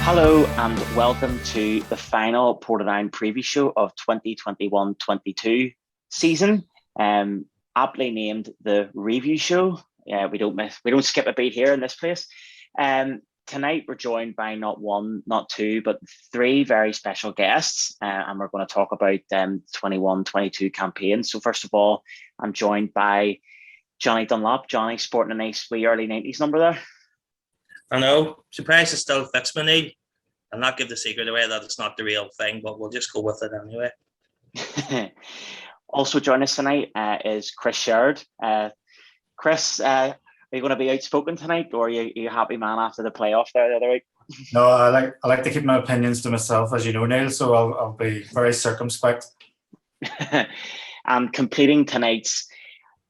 Hello and welcome to the final Portadown preview show of 2021-22 season, aptly named the review show. We don't skip a beat here in this place. Tonight we're joined by not one, not two, but three very special guests, and we're going to talk about 21-22 campaign. So first of all, I'm joined by Jonny Dunlop. Jonny, sporting a nice wee early 90s number there. I know. Surprised it still fits me, Neil. I'll not give the secret away that it's not the real thing, but we'll just go with it anyway. Also joining us tonight is Chris Sherard. Chris, are you going to be outspoken tonight, or are you a happy man after the playoff there the other week? No, I like to keep my opinions to myself, as you know, Neil, so I'll be very circumspect. And completing tonight's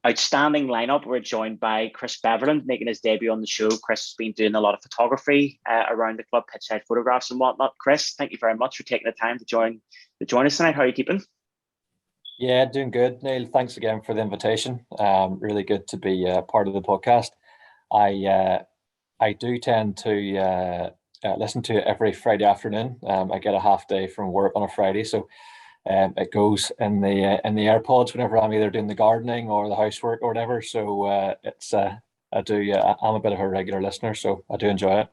outstanding lineup, we're joined by Chris Beverland, making his debut on the show. Chris has been doing a lot of photography around the club, pitchside photographs and whatnot. Chris, thank you very much for taking the time to join us tonight. How are you keeping? Yeah, doing good, Neil. Thanks again for the invitation. Really good to be part of the podcast. I do tend to listen to it every Friday afternoon. I get a half day from work on a Friday, so it goes in the AirPods whenever I'm either doing the gardening or the housework or whatever. So I'm a bit of a regular listener, so I do enjoy it.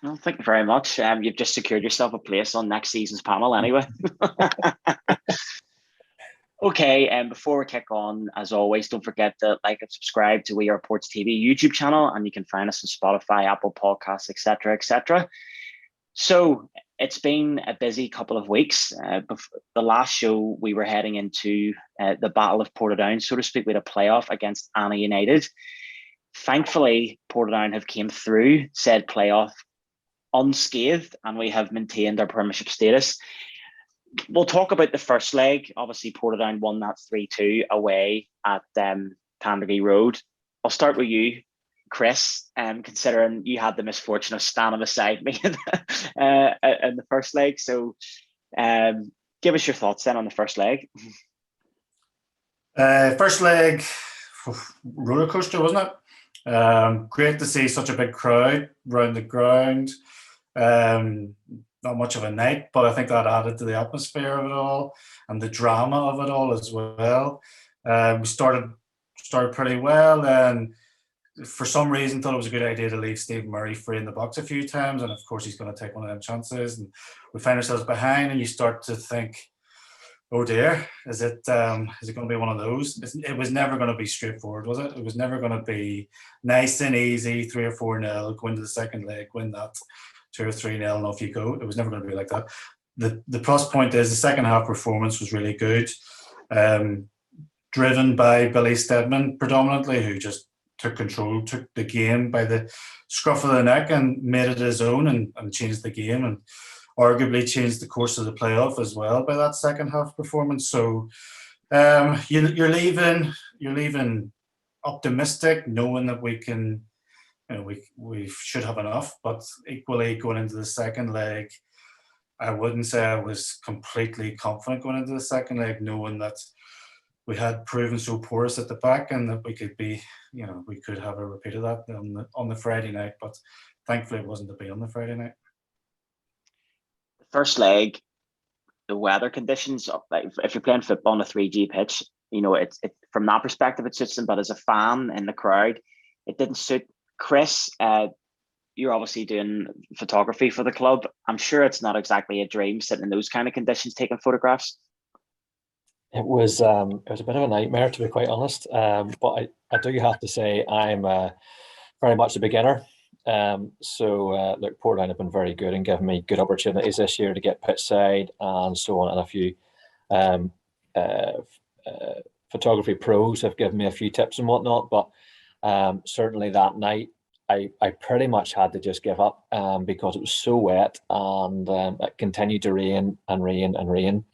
Well, thank you very much. You've just secured yourself a place on next season's panel anyway. Okay, and before we kick on, as always, don't forget to like and subscribe to We Are Ports TV YouTube channel, and you can find us on Spotify, Apple Podcasts, etc., etc. So it's been a busy couple of weeks. The last show, we were heading into the Battle of Portadown, so to speak. We had a playoff against Anna United. Thankfully, Portadown have came through said playoff unscathed, and we have maintained our premiership status. We'll talk about the first leg. Obviously, Portadown won that 3-2 away at Tandragee Road. I'll start with you, Chris, considering you had the misfortune of standing beside me in the first leg. So give us your thoughts then on the first leg. First leg, roller coaster, wasn't it? Great to see such a big crowd around the ground. Not much of a night, but I think that added to the atmosphere of it all and the drama of it all as well. We started pretty well, and for some reason thought it was a good idea to leave Steve Murray free in the box a few times, and of course he's going to take one of them chances, and we find ourselves behind, and you start to think, oh dear, is it going to be one of those? It was never going to be straightforward, was it? It was never going to be nice and easy, 3 or 4-0, go into the second leg, win that 2 or 3-0, and off you go. It was never going to be like that. The plus point is the second half performance was really good, driven by Billy Steadman predominantly, who just took the game by the scruff of the neck and made it his own and changed the game, and arguably changed the course of the playoff as well by that second half performance. So you're leaving optimistic, knowing that we can. We should have enough, but equally going into the second leg, I wouldn't say I was completely confident going into the second leg, knowing that we had proven so porous at the back and that we could have a repeat of that on the Friday night. But thankfully, it wasn't to be on the Friday night. The first leg, the weather conditions, like if you're playing football on a 3G pitch, it from that perspective it suits them, but as a fan in the crowd, it didn't suit. Chris, you're obviously doing photography for the club. I'm sure it's not exactly a dream sitting in those kind of conditions taking photographs. It was a bit of a nightmare, to be quite honest. But I do have to say I'm very much a beginner. Look, Portadown have been very good and given me good opportunities this year to get pitch side and so on, and a few photography pros have given me a few tips and whatnot, but certainly that night I pretty much had to just give up because it was so wet, and it continued to rain and rain and rain,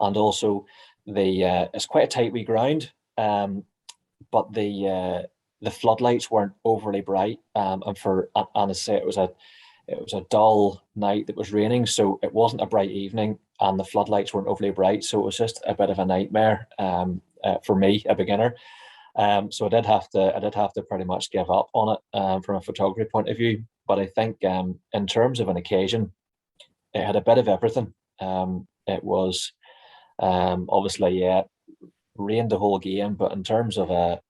and also it's quite a tight wee ground, but the floodlights weren't overly bright, and I say it was a dull night that was raining, so it wasn't a bright evening, and the floodlights weren't overly bright, so it was just a bit of a nightmare for me, a beginner. So I did have to pretty much give up on it from a photography point of view. But I think in terms of an occasion, it had a bit of everything. It was obviously, yeah, rained the whole game, but in terms of a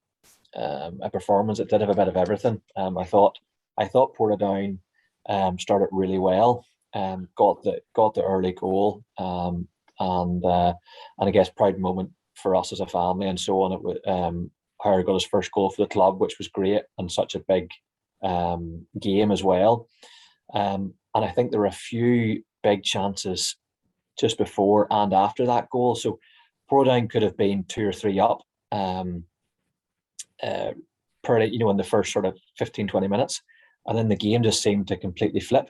performance, it did have a bit of everything. I thought Portadown started really well, got the early goal, and I guess proud moment for us as a family and so on. It was Harry got his first goal for the club, which was great, and such a big game as well. And I think there were a few big chances just before and after that goal. So Portadown could have been 2 or 3 up in the first sort of 15, 20 minutes. And then the game just seemed to completely flip.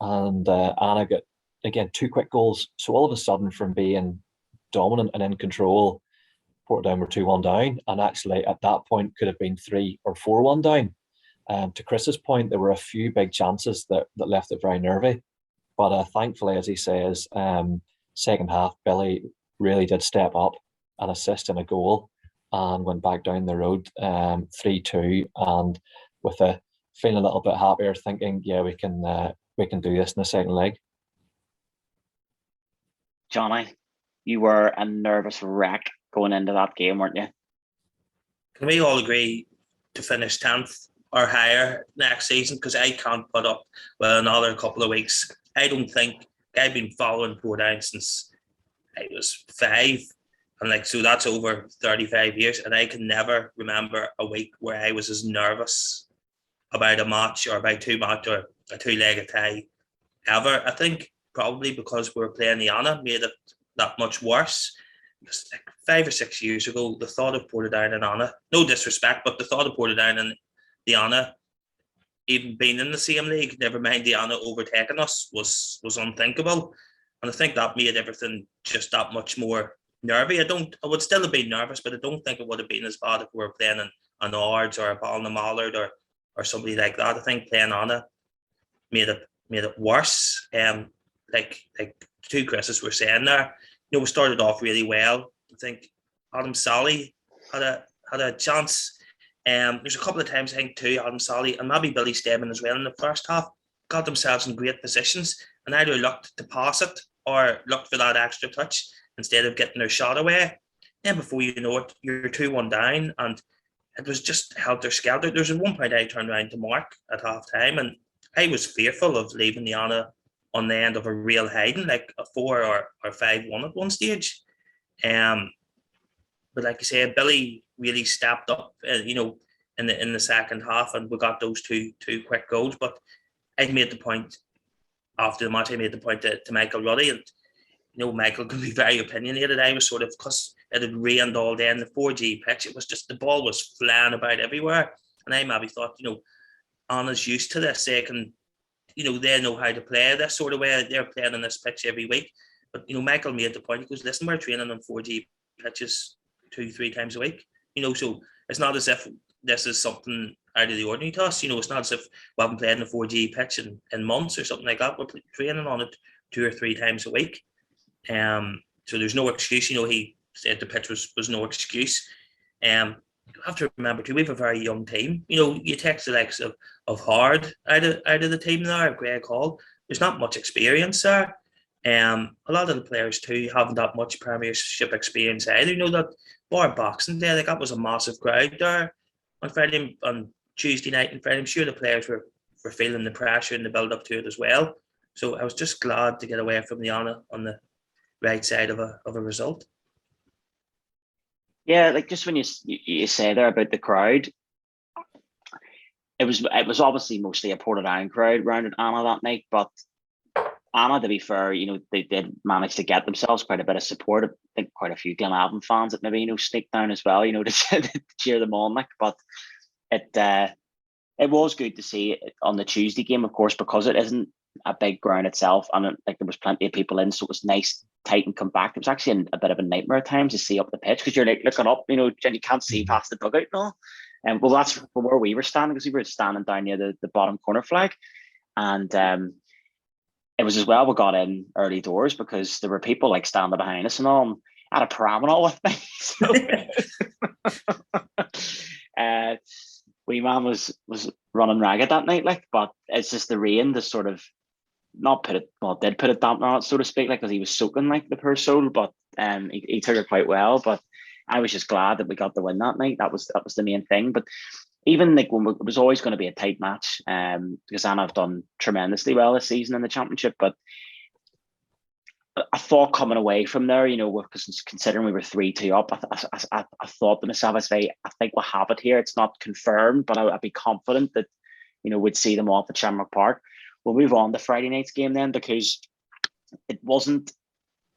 And Anna got, again, 2 quick goals. So all of a sudden, from being dominant and in control, Portadown were 2-1 down. And actually, at that point, could have been 3 or 4-1 down. To Chris's point, there were a few big chances that left it very nervy. But thankfully, as he says, second half, Billy really did step up and assist in a goal and went back down the road 3-2, and with a feeling a little bit happier, thinking, yeah, we can do this in the second leg. Jonny, you were a nervous wreck going into that game, weren't you? Can we all agree to finish 10th or higher next season? Because I can't put up with another couple of weeks. I don't think I've been following Portadown since I was 5, and so that's over 35 years, and I can never remember a week where I was as nervous about a match or about 2 match or a 2-legged tie ever. I think probably because we were playing the Anna made it that much worse. Because 5 or 6 years ago, the thought of Portadown and Anna, no disrespect, but the thought of Portadown and the Anna even being in the same league, never mind the Anna overtaking us, was unthinkable. And I think that made everything just that much more nervy. I would still have been nervous, but I don't think it would have been as bad if we were playing an Ards or a Ballina-Mallard or somebody like that. I think playing Anna made it worse. Like 2 Chris's were saying there, we started off really well. I think Adam Sally had a chance. There's a couple of times, I think, too, Adam Sally and maybe Billy Steadman as well in the first half got themselves in great positions and either looked to pass it or looked for that extra touch instead of getting their shot away. Then before you know it, you're 2-1 down, and it was just helter-skelter. There's at one point I turned around to Mark at half-time, and I was fearful of leaving the Anna on the end of a real hiding, like a 4 or 5-1 at one stage. But like you say, Billy really stepped up, in the second half, and we got those two quick goals. But I made the point after the match. I made the point to Michael Ruddy, and Michael can be very opinionated. I was sort of, because it had rained all day in the 4G pitch. It was just, the ball was flying about everywhere, and I maybe thought, Anna's used to this. They can, they know how to play this sort of way. They're playing on this pitch every week. But Michael made the point. He goes, listen, we're training on 4G pitches 2-3 times a week. So it's not as if this is something out of the ordinary to us. It's not as if we haven't played in a 4G pitch in months or something like that. We're training on it 2 or 3 times a week. So there's no excuse. He said the pitch was no excuse. You have to remember too, we have a very young team. You take the likes of Hard out of the team there, Greg Hall. There's not much experience there. A lot of the players too haven't that much Premiership experience either. That bar Boxing Day, that was a massive crowd there on Tuesday night and Friday. I'm sure the players were feeling the pressure and the build up to it as well. So I was just glad to get away from the Anna on the right side of a result. Yeah, just when you say there about the crowd, it was obviously mostly a Portadown crowd round at Anna that night, but Anna, to be fair, they did manage to get themselves quite a bit of support. I think quite a few Glenavon fans that maybe sneaked down as well, to cheer them on. But it was good to see it on the Tuesday game, of course, because it isn't a big ground itself, and there was plenty of people in, so it was nice, tight and compact. It was actually a bit of a nightmare at times to see up the pitch because you're looking up, and you can't see past the dugout and all. And well, that's where we were standing, because we were standing down near the bottom corner flag, and it was as well we got in early doors because there were people standing behind us and all. And I had a pram and all with me. So, wee man was running ragged that night, like, but it's just the rain to sort of not put it, well, did put a damper on it, so to speak, like, because he was soaking like the poor soul, but he took it quite well. But I was just glad that we got the win that night. That was the main thing. But even like when it was always going to be a tight match, because Anna have done tremendously well this season in the championship, but I thought coming away from there, because considering we were 3-2 up, I thought to myself, I think we'll have it here. It's not confirmed, but I'd be confident that, we'd see them off at Shamrock Park. We'll move on to Friday night's game then, because it wasn't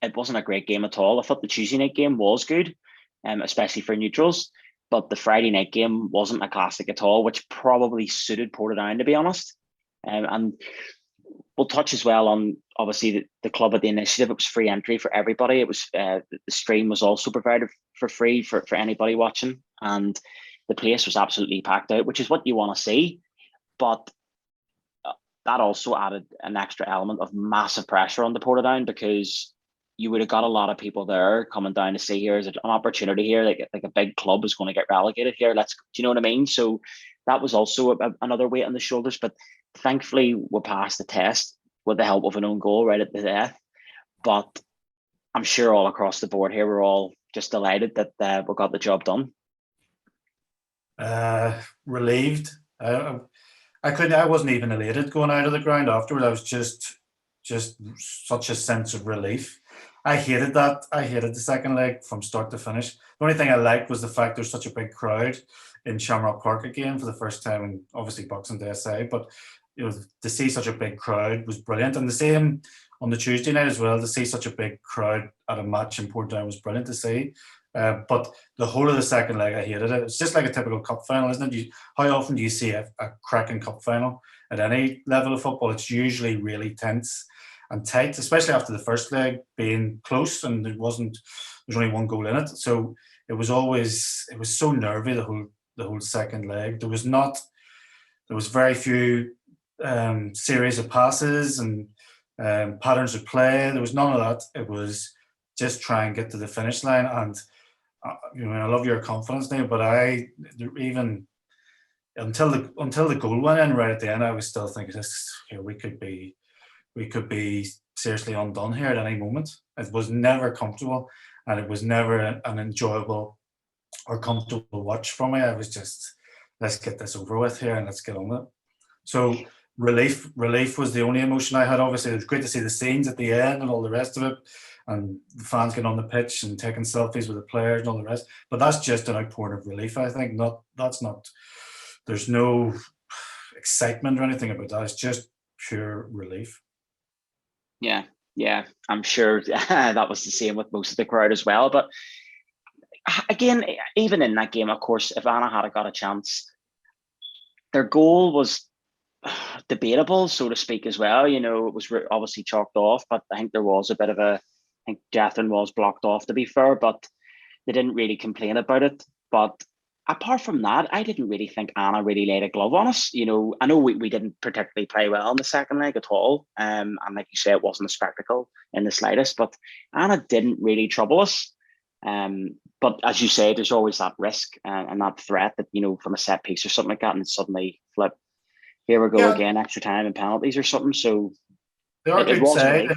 a great game at all. I thought the Tuesday night game was good, especially for neutrals, but the Friday night game wasn't a classic at all, which probably suited Portadown, to be honest. And we'll touch as well on, obviously, the club at the initiative. It was free entry for everybody. It was the stream was also provided for free for anybody watching, and the place was absolutely packed out, which is what you want to see. But that also added an extra element of massive pressure on the Portadown, because you would have got a lot of people there coming down to see, here is an opportunity here, like a big club is going to get relegated here. Do you know what I mean? So that was also another weight on the shoulders. But thankfully, we passed the test with the help of an own goal right at the death. But I'm sure all across the board here, we're all just delighted that we got the job done. Relieved. I wasn't even elated going out of the ground afterwards. I was just such a sense of relief. I hated that. I hated the second leg from start to finish. The only thing I liked was the fact there's such a big crowd in Shamrock Park again for the first time, and obviously Boxing Day aside, but to see such a big crowd was brilliant. And the same on the Tuesday night as well, to see such a big crowd at a match in Portadown was brilliant to see. But the whole of the second leg, I hated it. It's just like a typical cup final, isn't it? How often do you see a cracking cup final at any level of football? It's usually really tense and tight, especially after the first leg being close and there's only one goal in it. So it was so nervy the whole second leg. There was very few series of passes and patterns of play. There was none of that. It was just try and get to the finish line. And I love your confidence now, but even until the goal went in right at the end, I was still thinking we could be seriously undone here at any moment. It was never comfortable, and it was never an enjoyable or comfortable watch for me. I was just, let's get this over with here and let's get on with it. So relief was the only emotion I had. Obviously, it was great to see the scenes at the end and all the rest of it, and the fans getting on the pitch and taking selfies with the players and all the rest. But that's just an outpouring of relief, I think. There's no excitement or anything about that. It's just pure relief. Yeah, I'm sure that was the same with most of the crowd as well. But again, even in that game, of course, if Anna had got a chance, their goal was debatable, so to speak, as well. It was obviously chalked off, but I think there was a bit of I think Jethrin was blocked off, to be fair, but they didn't really complain about it. But apart from that, I didn't really think Anna really laid a glove on us. I know we didn't particularly play well in the second leg at all. And like you say, it wasn't a spectacle in the slightest, but Anna didn't really trouble us. But as you say, there's always that risk and that threat that, from a set piece or something like that, and suddenly flip, here we go again, extra time and penalties or something. So they are a good side.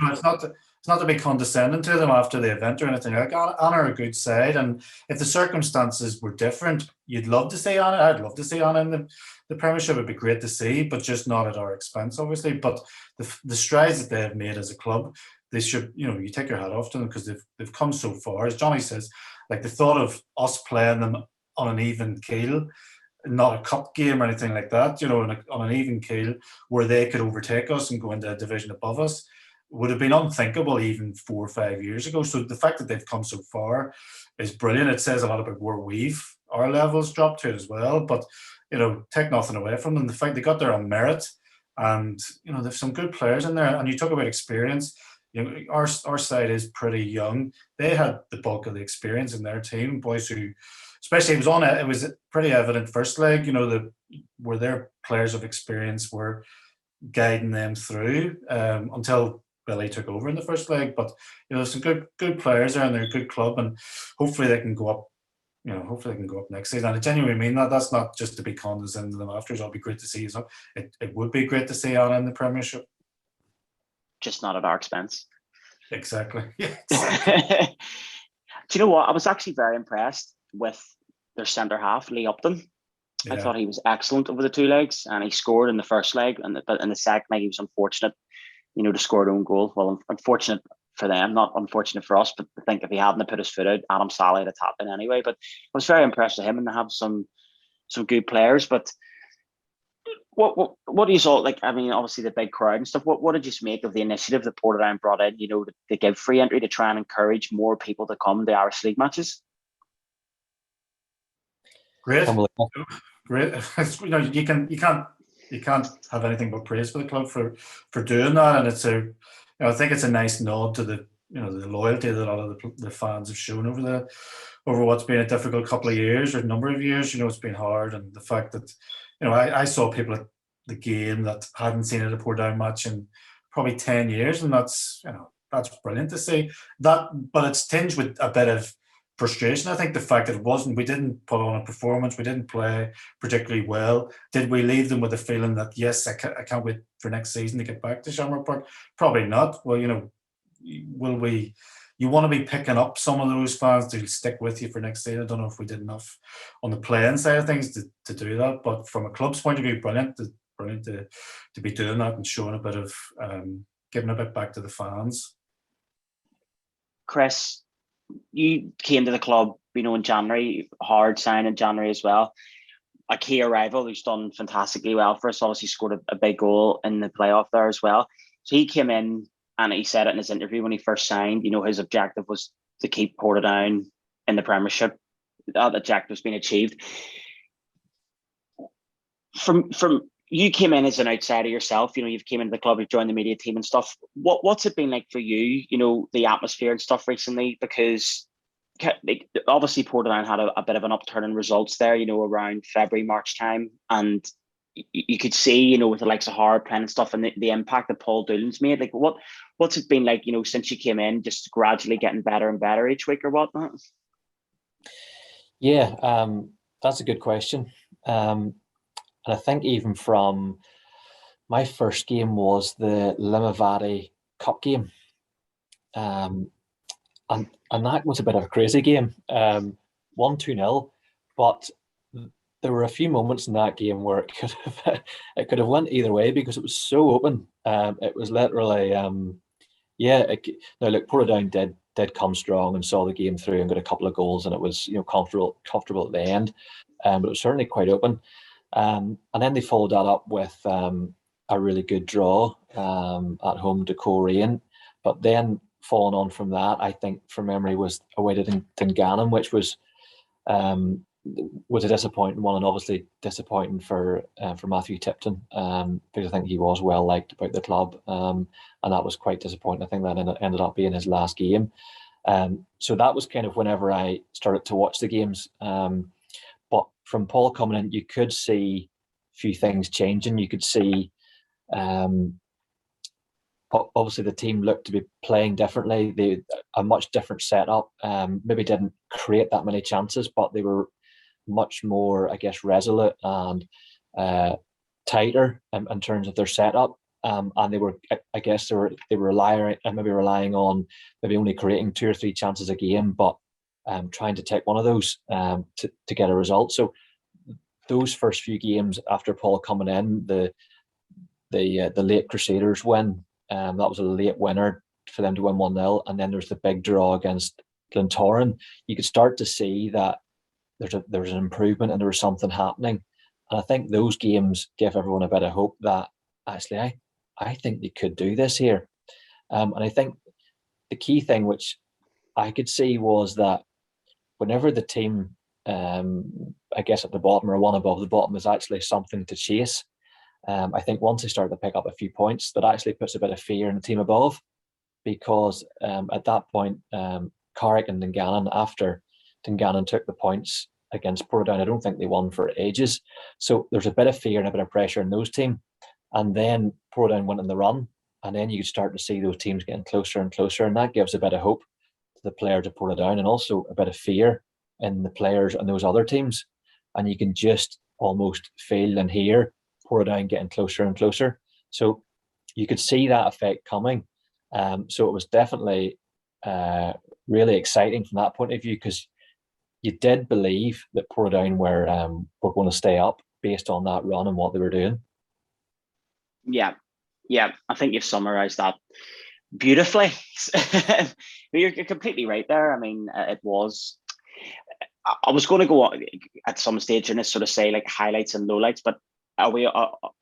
It's not to be condescending to them after the event or anything. Like, Anna are a good side, and if the circumstances were different, you'd love to see Anna. I'd love to see Anna in the Premiership. It'd be great to see, but just not at our expense, obviously. But the strides that they have made as a club, they should, you take your hat off to them, because they've come so far. As Jonny says, like, the thought of us playing them on an even keel, not a cup game or anything like that, on an even keel where they could overtake us and go into a division above us, would have been unthinkable even 4 or 5 years ago. So the fact that they've come so far is brilliant. It says a lot about where our levels dropped to as well. But, take nothing away from them. The fact they got there on merit, and, there's some good players in there. And you talk about experience. Our side is pretty young. They had the bulk of the experience in their team. Boys who, especially it was pretty evident first leg, where their players of experience were guiding them through until Billy took over in the first leg. But there's some good players there, and they're a good club, and hopefully they can go up hopefully they can go up next season. And I genuinely mean that. That's not just to be condescending to them afterwards. It'll be great to see. So it would be great to see Anna in the Premiership. Just not at our expense. Exactly. Yeah. Do you know what? I was actually very impressed with their centre half, Lee Upton. Yeah. I thought he was excellent over the 2 legs, and he scored in the first leg, but in the second leg he was unfortunate, to score an own goal. Well, unfortunate for them, not unfortunate for us, but I think if he hadn't put his foot out, Adam Sally would have tapped in anyway. But I was very impressed with him, and they have some good players. But what do you saw? Like, I mean, obviously the big crowd and stuff. What did you make of the initiative that Portadown brought in? To give free entry to try and encourage more people to come to Irish League matches. Great. Great. You can't have anything but praise for the club for doing that, and it's I think it's a nice nod to the the loyalty that a lot of the fans have shown over what's been a difficult couple of years or a number of years. It's been hard, and the fact that I saw people at the game that hadn't seen it at a Portadown match in probably 10 years, and that's brilliant to see that. But it's tinged with a bit of frustration. I think the fact that we didn't put on a performance, we didn't play particularly well. Did we leave them with a feeling that, yes, I can't wait for next season to get back to Shamrock Park? Probably not. Well, will we? You want to be picking up some of those fans to stick with you for next season. I don't know if we did enough on the playing side of things to do that, but from a club's point of view, brilliant to be doing that and showing a bit of giving a bit back to the fans. Chris, you came to the club, in January, hard sign in January as well. A key arrival who's done fantastically well for us. Obviously scored a big goal in the playoff there as well. So he came in and he said it in his interview when he first signed, his objective was to keep Portadown in the Premiership. That objective's been achieved. From you came in as an outsider yourself, you've came into the club, you've joined the media team and stuff. What's it been like for you, the atmosphere and stuff recently? Because obviously Portadown had a bit of an upturn in results there, around February, March time. And you could see, with the likes of Hard playing and stuff and the impact that Paul Doolin's made. Like, what's it been like, since you came in, just gradually getting better and better each week or whatnot? Yeah, that's a good question. And I think even from my first game was the Limavady Cup game. And that was a bit of a crazy game. 1-2-0, but there were a few moments in that game where it could have went either way because it was so open. It was literally, now look, Portadown did come strong and saw the game through and got a couple of goals, and it was comfortable at the end. But it was certainly quite open. And then they followed that up with a really good draw at home to Coleraine. But then following on from that, I think from memory was away to Dungannon, which was a disappointing one, and obviously disappointing for Matthew Tipton, because I think he was well liked about the club, and that was quite disappointing. I think that ended up being his last game. So that was kind of whenever I started to watch the games. But from Paul coming in, you could see a few things changing. You could see, obviously, the team looked to be playing differently. A much different setup. Maybe didn't create that many chances, but they were much more, I guess, resolute and tighter in terms of their setup. And they were, I guess, they were relying on maybe only creating 2 or 3 chances a game, but trying to take one of those to get a result. So those first few games after Paul coming in, the late Crusaders win, that was a late winner for them to win 1-0, and then there's the big draw against Glentoran. You could start to see that there's an improvement and there was something happening, and I think those games give everyone a bit of hope that actually I think they could do this here. And I think the key thing which I could see was that whenever the team, I guess at the bottom or one above the bottom, is actually something to chase, I think once they start to pick up a few points, that actually puts a bit of fear in the team above, because at that point, Carrick and Dungannon, after Dungannon took the points against Portadown, I don't think they won for ages. So there's a bit of fear and a bit of pressure in those teams. And then Portadown went on the run, and then you could start to see those teams getting closer and closer, and that gives a bit of hope to the players of Portadown, and also a bit of fear in the players and those other teams, and you can just almost feel and hear Portadown getting closer and closer. So you could see that effect coming. So it was definitely really exciting from that point of view, because you did believe that Portadown were going to stay up based on that run and what they were doing. Yeah, I think you've summarised that beautifully. You're completely right there. I mean, it was. I was going to go on at some stage and sort of say like highlights and lowlights, but are we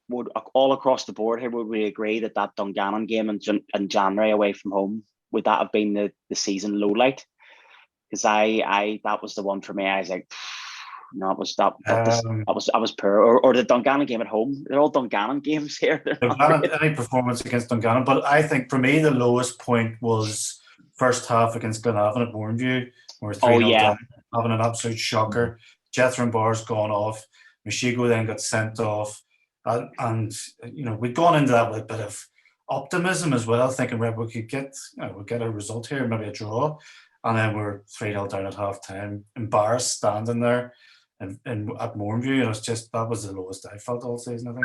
would all across the board here, would we agree that Dungannon game in January away from home, would that have been the season lowlight? Because I that was the one for me. I was like, no, it was I was poor. Or the Dungannon game at home. They're all Dungannon games here. Not any performance against Dungannon, but I think for me the lowest point was first half against Glenavon at Bourneview. We're 3-0 down, having an absolute shocker. Jethro Barr's gone off. Mashigo then got sent off. And you know, we'd gone into that with a bit of optimism as well, thinking we could get, we'll get a result here, maybe a draw. And then we're 3-0 down at half time, embarrassed standing there and at Mourneview. And it's just, that was the lowest I felt all season, I think.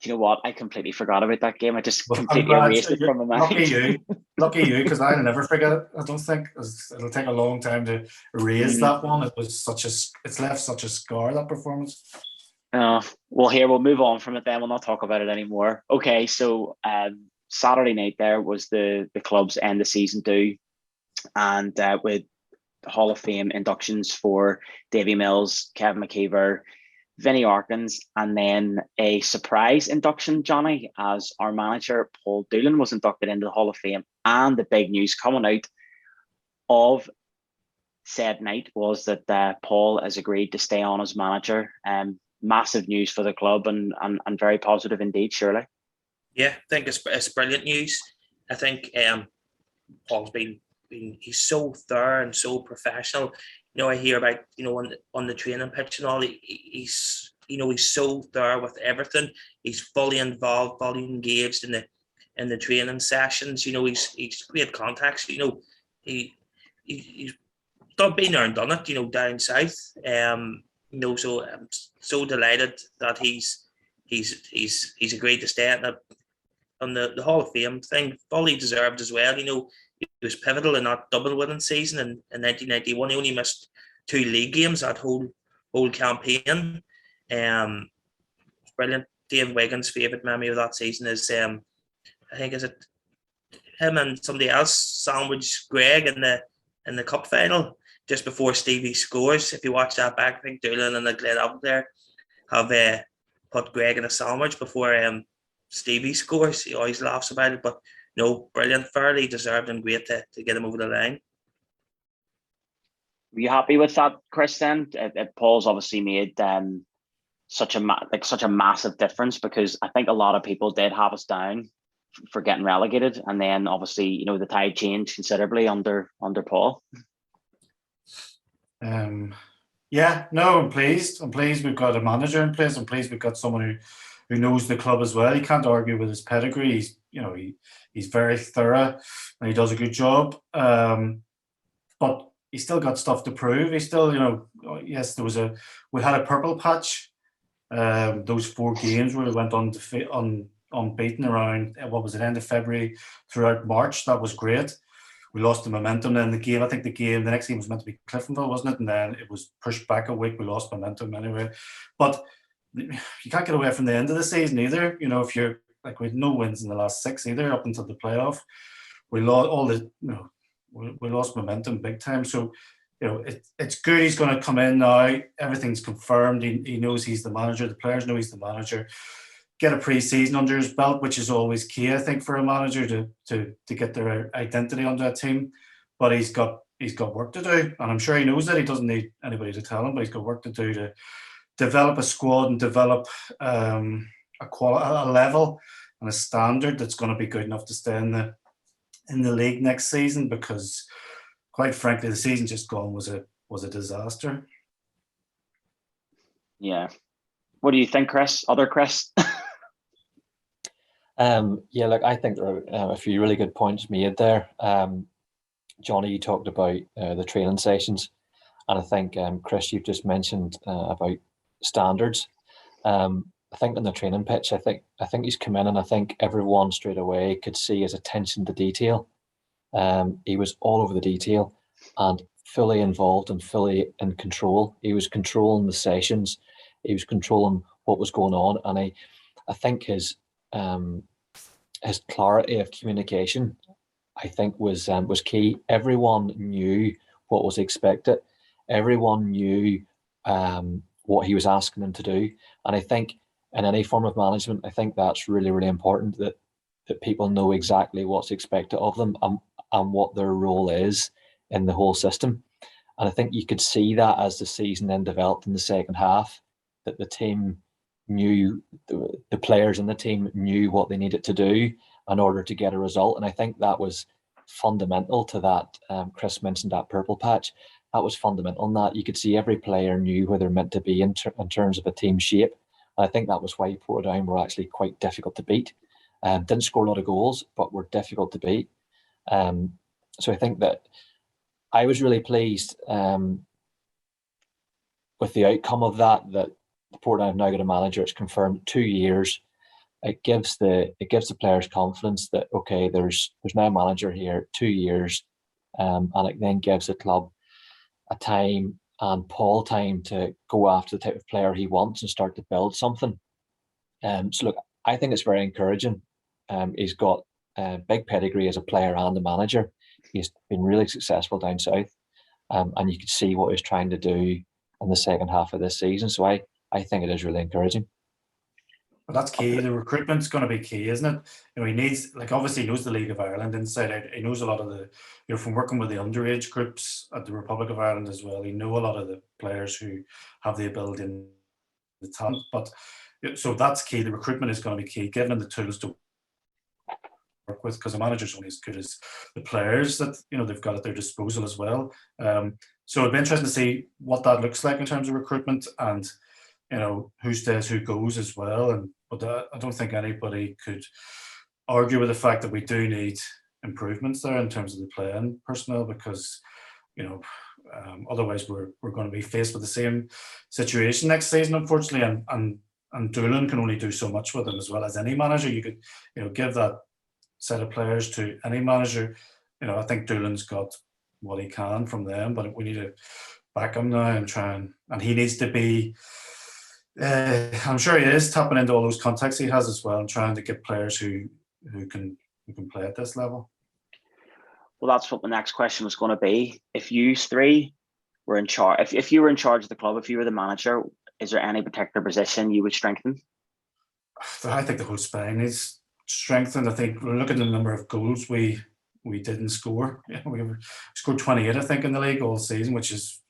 Do you know what? I completely forgot about that game. I just completely erased it from my mind. Lucky you, because I'll never forget it. I don't think it'll take a long time to erase that one. It was it's left such a scar, that performance. Well, here we'll move on from it. Then we'll not talk about it anymore. Okay, so Saturday night there was the club's end of season do, and with Hall of Fame inductions for Davy Mills, Kevin McKeever, Vinnie Arkins, and then a surprise induction, Jonny, as our manager, Paul Doolin, was inducted into the Hall of Fame. And the big news coming out of said night was that Paul has agreed to stay on as manager. Massive news for the club and very positive indeed, surely. Yeah, I think it's brilliant news. I think Paul's been he's so thorough and so professional. You know, I hear about, you know, on the training pitch and all, he's so thorough with everything. He's fully involved, fully engaged in the training sessions. You know, he's great contacts. You know, he's been there and done it, you know, down south. You know, so I'm so delighted that he's agreed to stay on the Hall of Fame thing. Fully deserved as well. You know, he was pivotal in that double winning season in 1991. He only missed 2 league games that whole campaign. Brilliant. Dave Wiggins' favourite memory of that season is I think is it him and somebody else sandwiched Greg in the cup final just before Stevie scores. If you watch that back, I think Doolin and the Glenavon there have put Greg in a sandwich before Stevie scores. He always laughs about it, but no, brilliant, fairly deserved and great to get him over the line. Were you happy with that, Chris? Then Paul's obviously made such a massive difference, because I think a lot of people did have us down for getting relegated, and then obviously, you know, the tide changed considerably under Paul. Yeah, no, I'm pleased. We've got a manager in place. I'm pleased we've got someone who knows the club as well. He can't argue with his pedigree. He's very thorough and he does a good job. But he's still got stuff to prove. He's still, you know, yes, we had a purple patch. Those 4 games where we went unbeaten around, what was it, end of February throughout March. That was great. We lost the momentum in the game. I think the next game was meant to be Cliftonville, wasn't it? And then it was pushed back a week. We lost momentum anyway. But you can't get away from the end of the season either. You know, if you're like, we had no wins in the last 6 either up until the playoff. We lost we lost momentum big time. So, you know, it's good he's going to come in now. Everything's confirmed. He knows he's the manager. The players know he's the manager. Get a pre-season under his belt, which is always key, I think, for a manager to get their identity under a team. But he's got work to do, and I'm sure he knows that. He doesn't need anybody to tell him, but he's got work to do to develop a squad and develop a level and a standard that's going to be good enough to stay in the league next season. Because, quite frankly, the season just gone was a disaster. Yeah. What do you think, Chris? Other Chris? Yeah, look, I think there are a few really good points made there. Jonny, you talked about the training sessions, And I think, Chris, you've just mentioned about standards. I think on the training pitch, I think he's come in, and I think everyone straight away could see his attention to detail. He was all over the detail and fully involved and fully in control. He was controlling the sessions. He was controlling what was going on, and I think his clarity of communication, I think, was key. Everyone knew what was expected. Everyone knew what he was asking them to do, and I think in any form of management, I think that's really, really important, that people know exactly what's expected of them and what their role is in the whole system. And I think you could see that as the season then developed in the second half, that the team knew, the players in the team knew what they needed to do in order to get a result. And I think that was fundamental to that. Chris mentioned that purple patch. That was fundamental in that. You could see every player knew where they're meant to be in terms of a team shape. And I think that was why Portadown were actually quite difficult to beat. Didn't score a lot of goals, but were difficult to beat. So I think that I was really pleased with the outcome of that Portadown have now got a manager. It's confirmed 2 years. It gives the players confidence that, okay, there's now a manager here, 2 years, and it then gives the club a time and Paul time to go after the type of player he wants and start to build something. So look, I think it's very encouraging. He's got a big pedigree as a player and a manager. He's been really successful down south, and you could see what he's trying to do in the second half of this season. So I think it is really encouraging. But that's key. The recruitment's going to be key, isn't it? He needs, obviously he knows the League of Ireland inside out. He knows a lot of the, from working with the underage groups at the Republic of Ireland as well. He knows a lot of the players who have the ability and the talent. But so that's key. The recruitment is going to be key, giving them the tools to work with, because the manager's only as good as the players that they've got at their disposal as well. So it'd be interesting to see what that looks like in terms of recruitment, and who stays, who goes as well. But I don't think anybody could argue with the fact that we do need improvements there in terms of the playing personnel, because otherwise we're going to be faced with the same situation next season, unfortunately. And Doolin can only do so much with them, as well as any manager. You could give that set of players to any manager. I think Doolin's got what he can from them, but we need to back him now and and he needs to be. I'm sure he is tapping into all those contacts he has as well, and trying to get players who can play at this level. Well, that's what the next question was going to be. If you three were in charge, if you were in charge of the club, if you were the manager, is there any particular position you would strengthen? I think the whole spine is strengthened. I think look at the number of goals we didn't score. We scored 28, I think, in the league all season, which is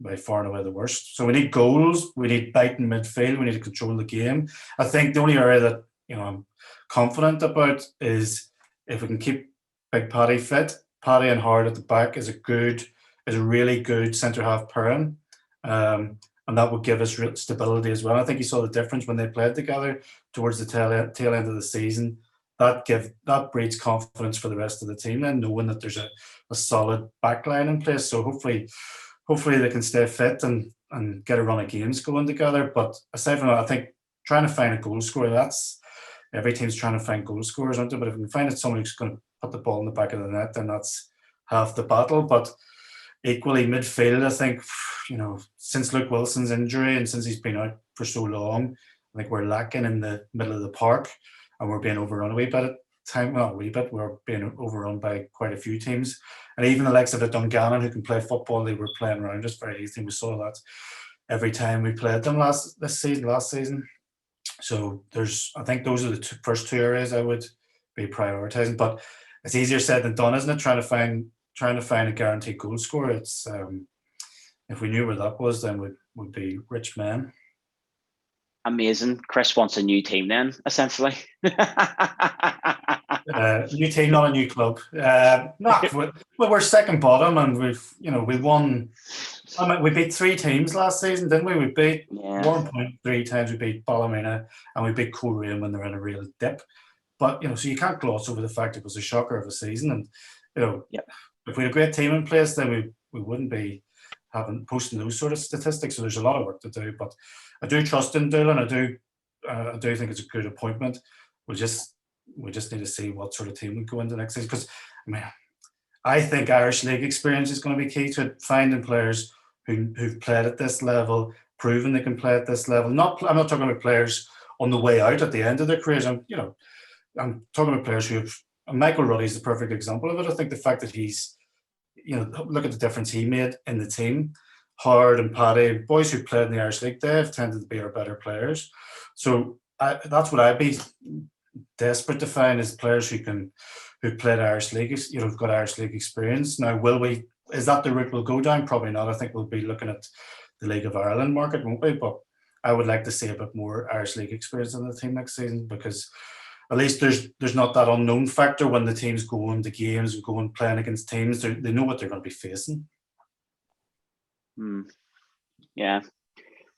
by far and away the worst. So we need goals, we need bite in midfield, we need to control the game. I think the only area that I'm confident about is if we can keep Big Paddy fit. Paddy and Hard at the back is a really good centre half pairing, and that would give us real stability as well. I think you saw the difference when they played together towards the tail end of the season. That breeds confidence for the rest of the team, then, knowing that there's a solid backline in place. So hopefully they can stay fit and get a run of games going together. But aside from that, I think trying to find a goal scorer, that's every team's trying to find goal scorers, aren't they? But if we can find somebody who's going to put the ball in the back of the net, then that's half the battle. But equally, midfield, I think, since Luke Wilson's injury and since he's been out for so long, I think we're lacking in the middle of the park, and we're being overrun a wee bit at time. Well, a wee bit. We're being overrun by quite a few teams. And even the likes of the Dungannon, who can play football, they were playing around us very easily. We saw that every time we played them last season. So I think those are the first two areas I would be prioritising. But it's easier said than done, isn't it? Trying to find a guaranteed goal scorer. It's if we knew where that was, then we'd be rich men. Amazing. Chris wants a new team then, essentially. New team, not a new club. We're second bottom, and we won. We beat 3 teams last season, didn't we? We beat 1.3 times. We beat Ballymena, and we beat Coleraine when they're in a real dip. But so you can't gloss over the fact it was a shocker of a season. And if we had a great team in place, then we wouldn't be having posting those sort of statistics. So there's a lot of work to do, but I do trust in Doolin. I do think it's a good appointment. We just need to see what sort of team we go into next season, because I think Irish League experience is going to be key to it, finding players who've played at this level, proven they can play at this level. I'm not talking about players on the way out at the end of their careers. I'm talking about players who've. Michael Ruddy's the perfect example of it. I think the fact that he's, look at the difference he made in the team. Howard and Paddy, boys who played in the Irish League, they've tended to be our better players. So that's what I'd be desperate to find, is players who've played Irish League, who've got Irish League experience. Now, is that the route we'll go down? Probably not. I think we'll be looking at the League of Ireland market, won't we? But I would like to see a bit more Irish League experience in the team next season, because at least there's not that unknown factor when the teams go into games and go and playing against teams. They know what they're going to be facing. Yeah.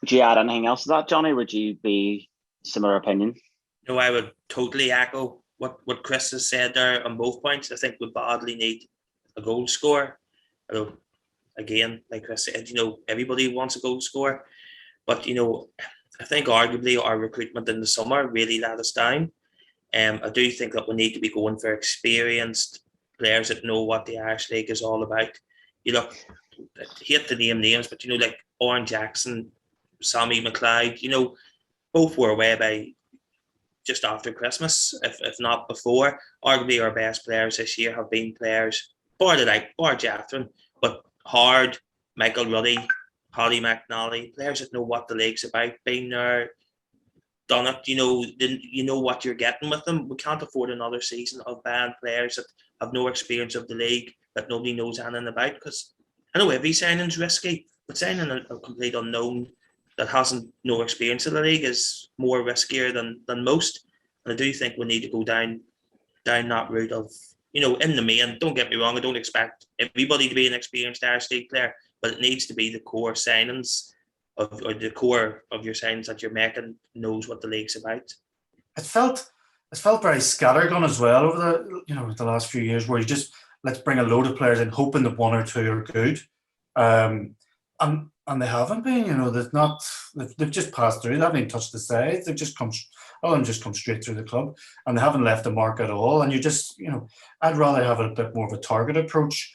Would you add anything else to that, Jonny? Would you be similar opinion? No, I would totally echo what Chris has said there on both points. I think we badly need a goal scorer. Although, again, like Chris said, everybody wants a goal scorer. But, I think arguably our recruitment in the summer really let us down. I do think that we need to be going for experienced players that know what the Irish League is all about. I hate to name names, but like Oren Jackson, Sammy McLeod, both were away by just after Christmas, if not before. Arguably our best players this year have been players, bar Jathryn, but Hard, Michael Ruddy, Paddy McNally, players that know what the league's about, been there, done it, you know what you're getting with them. We can't afford another season of bad players that have no experience of the league, that nobody knows anything about, because I know every signing's risky, but signing a complete unknown that hasn't no experience of the league is more riskier than most. And I do think we need to go down that route of, in the main, don't get me wrong, I don't expect everybody to be an experienced Irish League player, but it needs to be the core signings or the core of your signings that you're making knows what the league's about. It felt very scattergun as well over the last few years, where you just, let's bring a load of players in hoping that one or two are good. And they haven't been, they've just passed through. They haven't even touched the sides. They've just come straight through the club, and they haven't left a mark at all. And you just, I'd rather have a bit more of a target approach.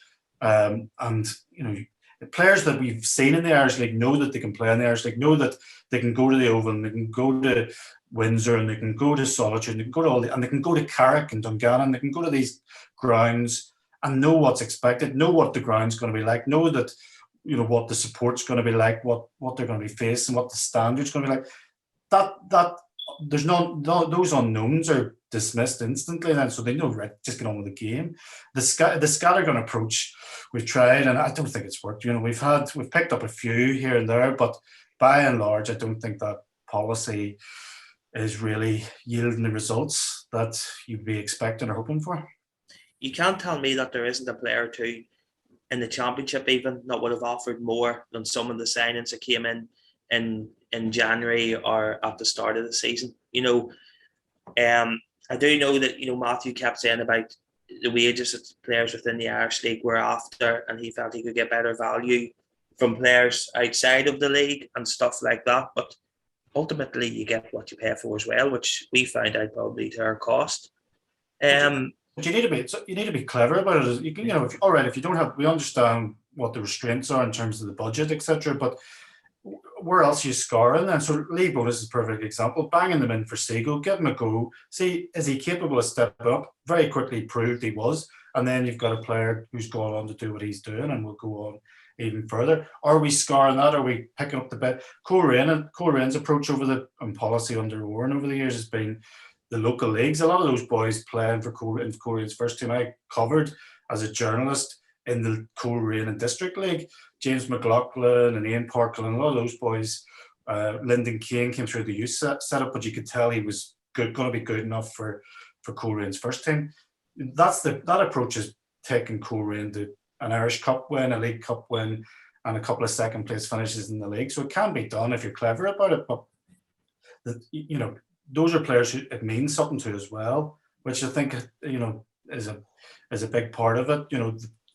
The players that we've seen in the Irish League know that they can play in the Irish League, know that they can go to the Oval, and they can go to Windsor, and they can go to Solitude, and they can go to and they can go to Carrick and Dungannon, they can go to these grounds and know what's expected, know what the ground's going to be like, know that, what the support's going to be like, what they're going to be facing, what the standard's going to be like. That there's those unknowns are dismissed instantly, and so they know, right, just get on with the game. The scattergun approach we've tried, and I don't think it's worked. We've picked up a few here and there, but by and large, I don't think that policy is really yielding the results that you'd be expecting or hoping for. You can't tell me that there isn't a player or two in the championship even that would have offered more than some of the signings that came in January or at the start of the season. I do know that, Matthew kept saying about the wages that players within the Irish League were after, and he felt he could get better value from players outside of the league and stuff like that. But ultimately, you get what you pay for as well, which we find out probably to our cost. But you need to be clever about it. You can, if you don't have, we understand what the restraints are in terms of the budget, etc. But where else are you scoring then? So Lee Bonus is a perfect example. Banging them in for Seagull, give him a go. See, is he capable of stepping up? Very quickly proved he was. And then you've got a player who's gone on to do what he's doing and will go on even further. Are we scoring that? Are we picking up the bit? Colerane's approach and policy under Oran over the years has been the local leagues. A lot of those boys playing for Colerane's first team, I covered as a journalist in the Coleraine and District League. James McLaughlin and Ian Parkland, a lot of those boys. Lyndon Kane came through the youth setup, but you could tell he was going to be good enough for Colerane's first team. That approach has taken Coleraine to an Irish Cup win, a League Cup win, and a couple of second place finishes in the league. So it can be done if you're clever about it. But those are players who it means something to as well, which I think is a big part of it.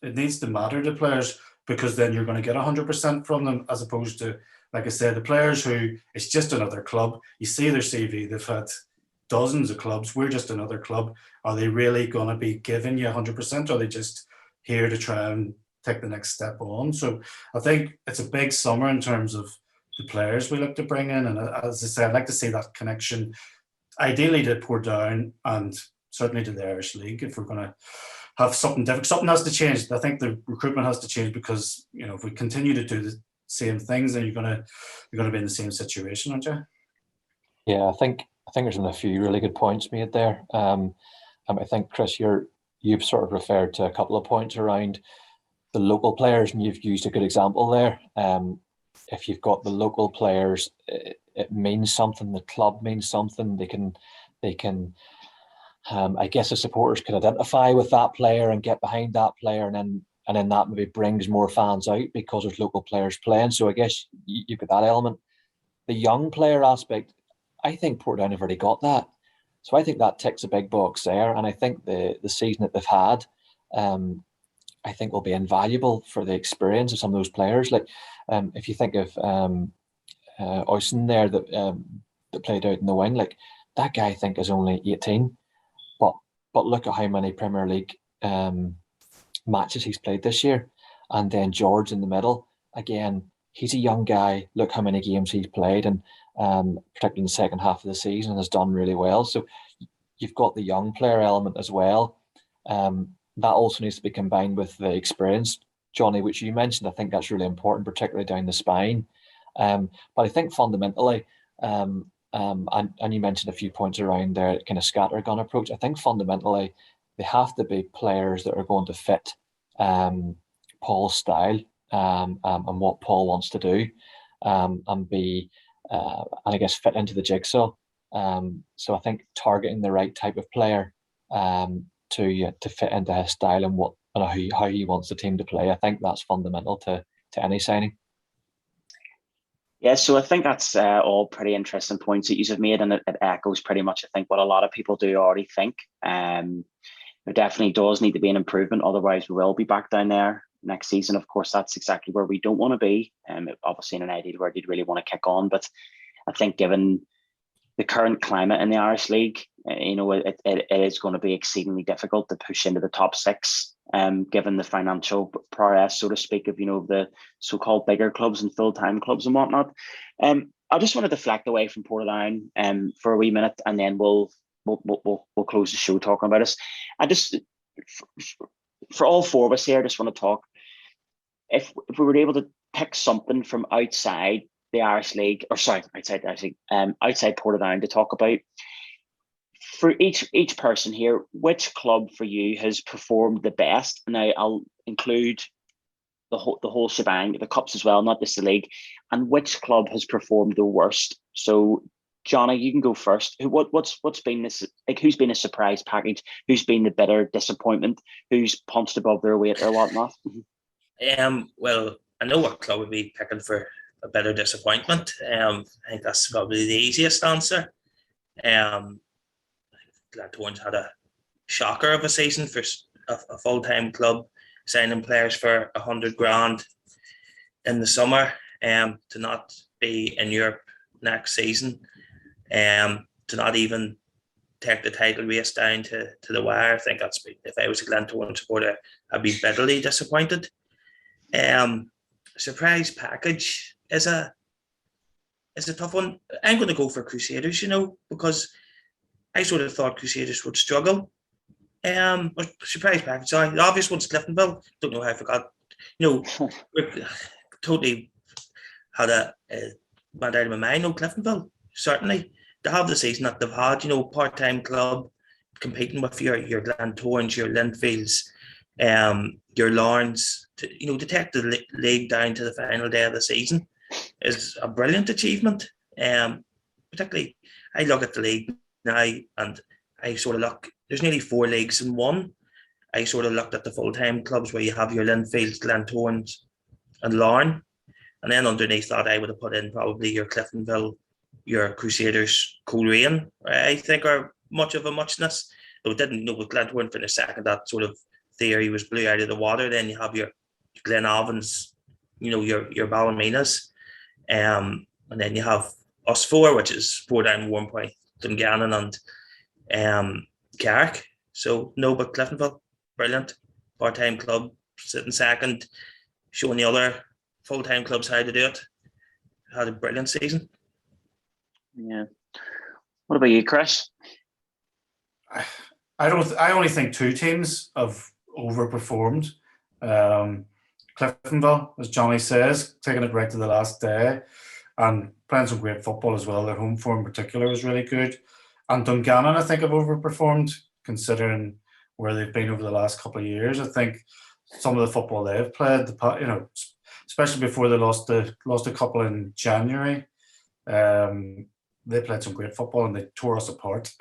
It needs to matter to players because then you're going to get 100% from them, as opposed to, like I said, the players who it's just another club. You see their CV, they've had dozens of clubs. We're just another club. Are they really going to be giving you 100%? Or are they just here to try and take the next step on? So I think it's a big summer in terms of the players we look to bring in. And as I said, I'd like to see that connection, ideally to Portadown and certainly to the Irish League, if we're going to have something different. Something has to change. I think the recruitment has to change, because, you know, if we continue to do the same things, then you're going to be in the same situation, aren't you? Yeah, I think there's been a few really good points made there. I think, Chris, you've sort of referred to a couple of points around the local players, and you've used a good example there. If you've got the local players, it means something. The club means something. They can. I guess the supporters can identify with that player and get behind that player, and then that maybe brings more fans out because there's local players playing. So I guess you've got that element. The young player aspect, I think Portadown have already got that. So I think that ticks a big box there. And I think the season that they've had, I think will be invaluable for the experience of some of those players. Like if you think of Oyson there that played out in the wing, like that guy I think is only 18. But look at how many Premier League matches he's played this year. And then George in the middle, again, he's a young guy. Look how many games he's played, and particularly in the second half of the season, and has done really well. So you've got the young player element as well. That also needs to be combined with the experience, Jonny, which you mentioned. I think that's really important, particularly down the spine. But I think fundamentally, and you mentioned a few points around their kind of scattergun approach. I think fundamentally they have to be players that are going to fit Paul's style and what Paul wants to do, and be and I guess fit into the jigsaw. So I think targeting the right type of player to fit into his style and how he wants the team to play, I think that's fundamental to any signing. Yeah, so I think that's all pretty interesting points that you've made, and it echoes pretty much, I think, what a lot of people do already think. There definitely does need to be an improvement, otherwise we will be back down there next season. Of course, that's exactly where we don't want to be. Obviously, in an ideal world, you'd really want to kick on, but I think given the current climate in the Irish League, it is going to be exceedingly difficult to push into the top six, given the financial prowess, so to speak, of the so-called bigger clubs and full-time clubs and whatnot. I just want to deflect away from Portadown for a wee minute, and then we'll close the show talking about us. I just, for all four of us here, I just want to talk. If we were able to pick something from outside the Irish League, or sorry, outside Portadown to talk about, for each person here, which club for you has performed the best? Now I'll include the whole shebang, the cups as well, not just the league. And which club has performed the worst? So, Jonny, you can go first. What's been this? Like, who's been a surprise package? Who's been the bitter disappointment? Who's punched above their weight or whatnot? Well, I know what club would be picking for a bitter disappointment. I think that's probably the easiest answer. Glanthorne's had a shocker of a season for a full-time club, signing players for $100,000 in the summer, to not be in Europe next season, to not even take the title race down to the wire. I think if I was a Glanthorne supporter, I'd be bitterly disappointed. Surprise package is a tough one. I'm going to go for Crusaders, because I sort of thought Crusaders would struggle. Surprise package. Sorry, the obvious one's Cliftonville. Don't know how I forgot. We totally had went out of my mind. No, Cliftonville, certainly. To have the season that they've had, part-time club competing with your Glanthornes, your Linfields, your Lawrence, to take the league down to the final day of the season is a brilliant achievement. Particularly, I look at the league now, and I sort of look, there's nearly 4 leagues in one. I sort of looked at the full-time clubs where you have your Linfields, Glanthornes and Larne, and then underneath that I would have put in probably your Cliftonville, your Crusaders, Coleraine, I think are much of a muchness. Though it didn't, with Glanthorne finished second, that sort of theory was blew out of the water. Then you have your Glenavon's, your Ballymeninas, and then you have us four, which is Portadown, Warmpoint, Dungannon, and Carrick. So no, but Cliftonville, brilliant part-time club, sitting second, showing the other full-time clubs how to do it. Had a brilliant season. Yeah. What about you, Chris? I only think two teams have overperformed. Cliftonville, as Jonny says, taking it right to the last day and playing some great football as well. Their home form in particular was really good. And Dungannon, I think, have overperformed considering where they've been over the last couple of years. I think some of the football they've played, especially before they lost a couple in January, they played some great football and they tore us apart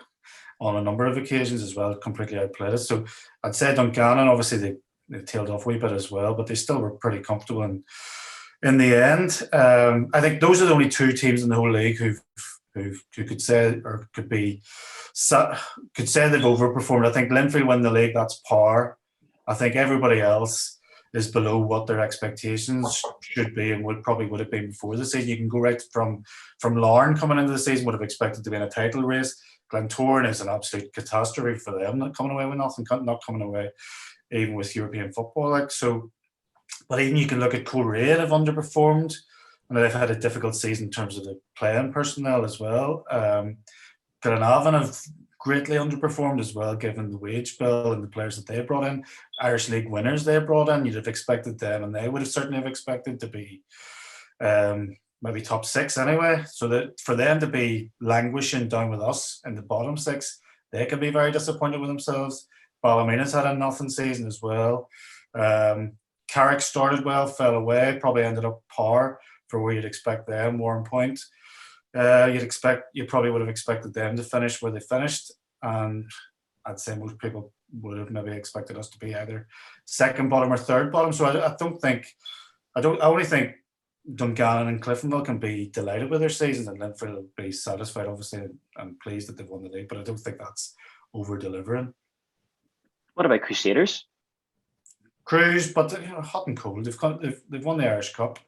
on a number of occasions as well, completely outplayed us. So I'd say Dungannon, obviously they tailed off a wee bit as well, but they still were pretty comfortable in the end. I think those are the only two teams in the whole league who could say or could say they've overperformed. I think Linfield win the league, that's par. I think everybody else is below what their expectations should be and would have been before the season. You can go right from Larne coming into the season, would have expected to be in a title race. Glentoran is an absolute catastrophe for them, not coming away with nothing, not coming away even with European football. But even you can look at Coleraine have underperformed, and they've had a difficult season in terms of the playing personnel as well. Glenavon have greatly underperformed as well, given the wage bill and the players that they brought in. Irish League winners they brought in, you'd have expected them, and they would have certainly have expected to be maybe top six anyway. So that for them to be languishing down with us in the bottom six, they could be very disappointed with themselves. Ballymena's had a nothing season as well. Carrick started well, fell away, probably ended up par for where you'd expect them. Warmpoint, you probably would have expected them to finish where they finished, and I'd say most people would have maybe expected us to be either second bottom or third bottom. So I only think Dungannon and Cliftonville can be delighted with their seasons, and Linfield will be satisfied, obviously, and pleased that they've won the league. But I don't think that's over delivering. What about Crusaders? Cruise, but hot and cold. They've won the Irish Cup,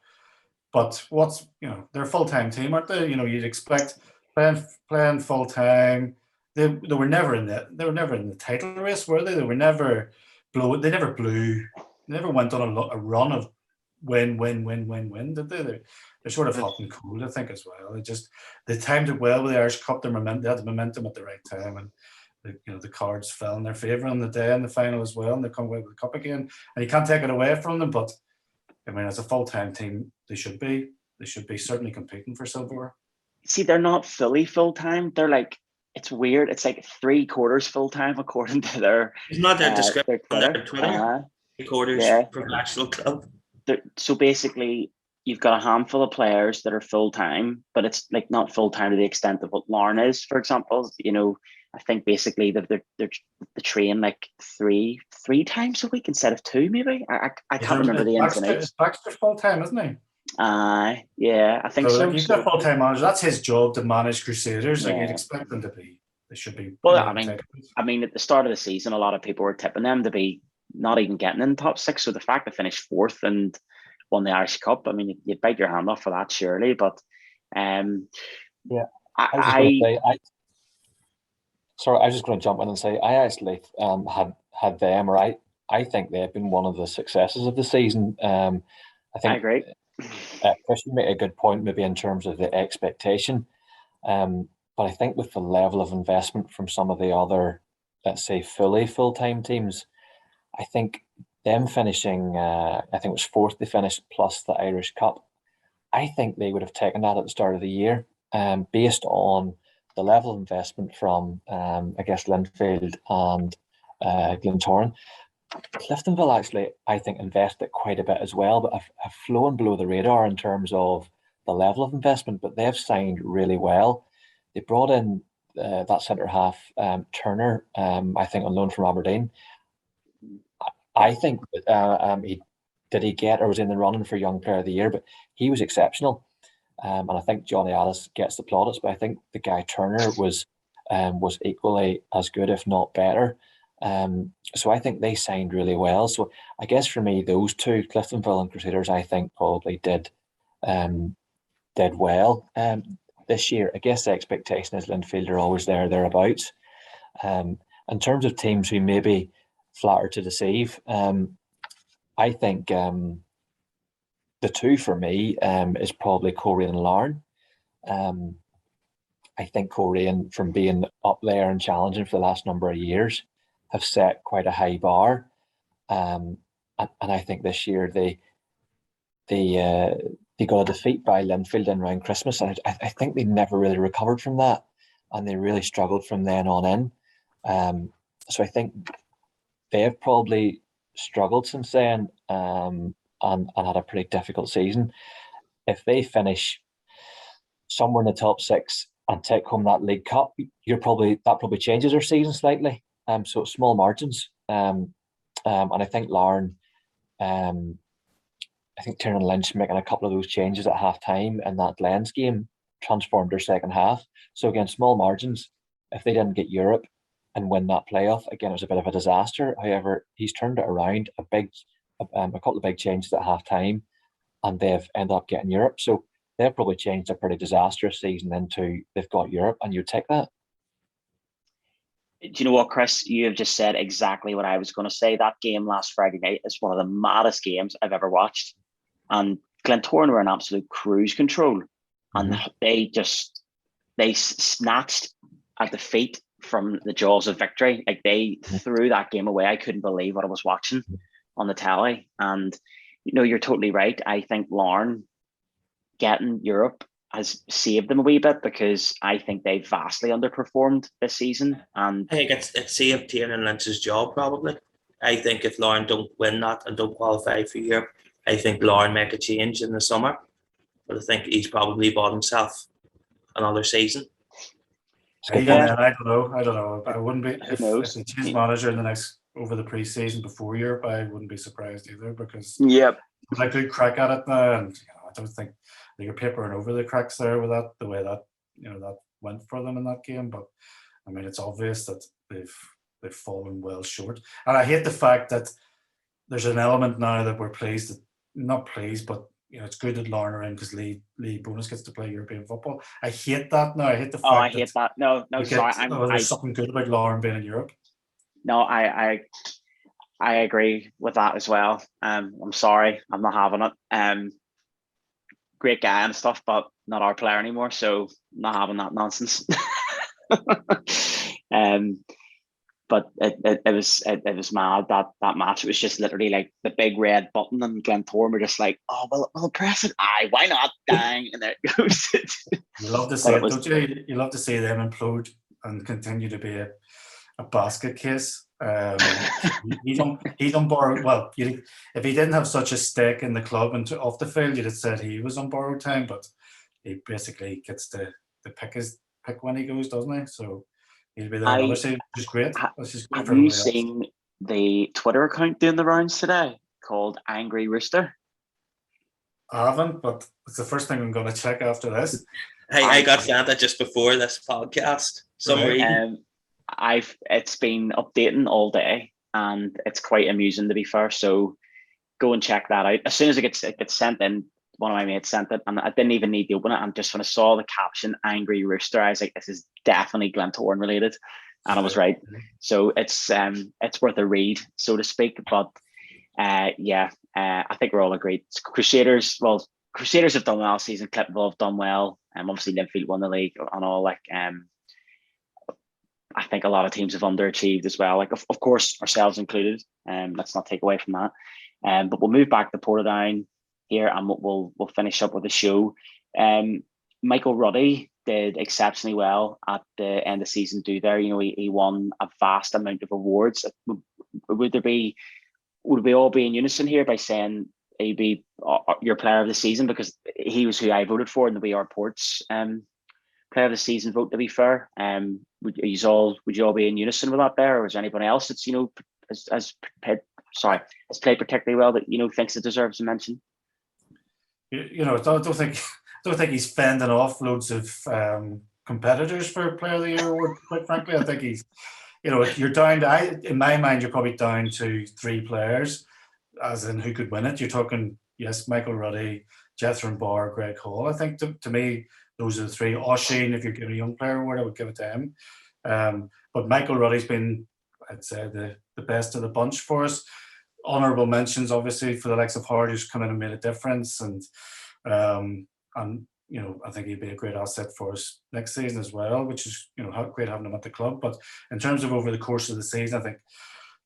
but they're a full-time team, aren't they? You'd expect playing full-time. They were never in the title race, were they? They never went on a run of win, did they? They're sort of hot and cold, I think, as well. They timed it well with the Irish Cup. They had the momentum at the right time, and the cards fell in their favour on the day in the final as well, and they come away with the cup again. And you can't take it away from them, but I mean, as a full-time team, they should be certainly competing for silverware. See, they're not fully full-time. They're like, it's weird. It's like 3/4 full-time according to their. It's not their description on their Twitter. 3/4 professional club. So basically, you've got a handful of players that are full-time, but it's like not full-time to the extent of what Larne is, for example. I think basically they train like three times a week instead of two, maybe. I can't remember the ins and outs. Baxter's full-time, isn't he? Yeah, I think so. He's a full-time manager. That's his job to manage Crusaders. You'd expect them to be. They should be. Well, I mean, at the start of the season, a lot of people were tipping them to be not even getting in the top six. So the fact they finished fourth and won the Irish Cup, I mean, you'd bite your hand off for that, surely. But yeah, Sorry, I was just going to jump in and say I actually had them right. I think they've been one of the successes of the season. I agree. Chris, you make a good point, maybe in terms of the expectation, but I think with the level of investment from some of the other, let's say, fully full-time teams, I think them finishing, I think it was fourth they finished plus the Irish Cup. I think they would have taken that at the start of the year, based on the level of investment from, I guess, Linfield and Glentoran. Cliftonville actually, I think, invested quite a bit as well, but have flown below the radar in terms of the level of investment, but they've signed really well. They brought in that centre half, Turner, I think on loan from Aberdeen. I think he get or was in the running for Young Player of the Year, but he was exceptional. And I think Johnny Alice gets the plaudits, but I think the guy Turner was equally as good, if not better. So I think they signed really well. So I guess for me, those two, Cliftonville and Crusaders, I think probably did well this year. I guess the expectation is Linfield are always thereabouts. In terms of teams who maybe flatter to deceive, I think the two for me is probably Coleraine and Larne. I think Coleraine, from being up there and challenging for the last number of years, have set quite a high bar. And I think this year they got a defeat by Linfield in around Christmas. And I think they never really recovered from that. And they really struggled from then on in. So I think they have probably struggled since then and had a pretty difficult season. If they finish somewhere in the top six and take home that League Cup, that probably changes their season slightly. So it's small margins. And I think Larne, I think Tiernan Lynch making a couple of those changes at half time in that Glens game transformed their second half. So again, small margins. If they didn't get Europe and win that playoff, again, it was a bit of a disaster. However, he's turned it around, a couple of big changes at half time, and they've ended up getting Europe. So they've probably changed a pretty disastrous season into they've got Europe, and you take that. Do you know what, Chris? You have just said exactly what I was going to say. That game last Friday night is one of the maddest games I've ever watched. And Glentoran were in absolute cruise control. And they snatched at the feet from the jaws of victory. Like, they threw that game away. I couldn't believe what I was watching on the telly. And, you're totally right. I think Larne getting Europe has saved them a wee bit, because I think they vastly underperformed this season. And I think it saved Tiernan Lynch's job, probably. I think if Larne don't win that and don't qualify for Europe, I think Larne make a change in the summer. But I think he's probably bought himself another season. I don't know. I wouldn't be if they change manager in the next over the pre-season before Europe. I wouldn't be surprised either, because there's a good crack at it now, and I don't think they're papering over the cracks there with that, the way that that went for them in that game. But I mean, it's obvious that they've fallen well short, and I hate the fact that there's an element now that we're not pleased, but it's good that Larne are in, because Lee Bonus gets to play European football. I hate that now. I hate the fact I hate that. No, sorry. There's something good about Larne being in Europe. No, I agree with that as well. I'm sorry, I'm not having it. Great guy and stuff, but not our player anymore, so not having that nonsense. But it was mad, that match. It was just literally like the big red button, and Glentoran were just like, oh, we'll press it. Aye, why not? Dang, and there it goes. You love to see it, don't you? You love to see them implode and continue to be a basket case. He's on borrowed. Well, if he didn't have such a stake in the club and off the field, you'd have said he was on borrowed time. But he basically gets to pick when he goes, doesn't he? So he'll be there another season, which is great. Have you seen the Twitter account doing the rounds today called Angry Rooster? I haven't, but it's the first thing I'm going to check after this. Hey, I got sent that just before this podcast. It's been updating all day, and it's quite amusing, to be fair. So go and check that out. As soon as it gets sent in, one of my mates sent it, and I didn't even need to open it. And just when I saw the caption "Angry Rooster," I was like, "This is definitely Glentoran related," and I was right. So it's worth a read, so to speak. But I think we're all agreed. Crusaders have done well this season. Cliftonville have done well, and obviously Linfield won the league and all. I think a lot of teams have underachieved as well. Like, of course, ourselves included. Let's not take away from that. But we'll move back to Portadown here, and we'll finish up with the show. Michael Ruddy did exceptionally well at the end of the season. He won a vast amount of awards. Would we all be in unison here by saying he'd be your player of the season, because he was who I voted for in the We Are Ports player of the season vote, to be fair? Would you all be in unison with that there, or is there anybody else that's has played particularly well that thinks it deserves a mention? I don't think he's fending off loads of competitors for Player of the Year award. Quite frankly, I think you're down to, in my mind, you're probably down to 3 players, as in who could win it. You're talking, yes, Michael Ruddy, Jethro Barr, Greg Hall. I think to me, those are the 3. Oisin, if you're giving a young player award, I would give it to him. But Michael Ruddy's been, I'd say, the best of the bunch for us. Honourable mentions, obviously, for the likes of Howard, who's come in and made a difference, and I think he'd be a great asset for us next season as well, which is great having him at the club. But in terms of over the course of the season, I think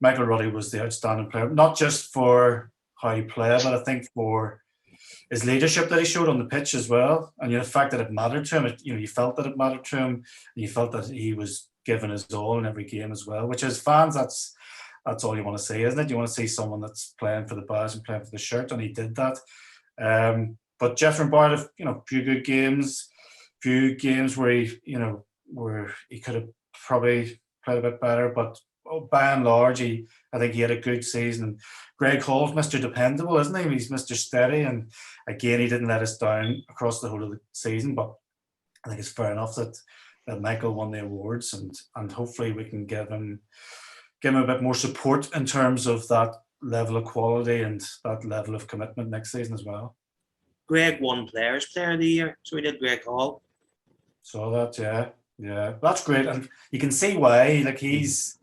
Michael Ruddy was the outstanding player, not just for how he played, but I think for his leadership that he showed on the pitch as well, and the fact that it mattered to him. You felt that it mattered to him, and you felt that he was giving his all in every game as well. Which, as fans, that's all you want to see, isn't it? You want to see someone that's playing for the badge and playing for the shirt, and he did that. But Jethro Bard, few good games, few games where he could have probably played a bit better, but by and large, I think he had a good season. Greg Hall's Mr. Dependable, isn't he? He's Mr. Steady, and again, he didn't let us down across the whole of the season. But I think it's fair enough that Michael won the awards, and hopefully we can give him a bit more support in terms of that level of quality and that level of commitment next season as well. Greg won Players Player of the Year, so we did Greg Hall. Saw that, yeah, that's great, and you can see why. Like he's,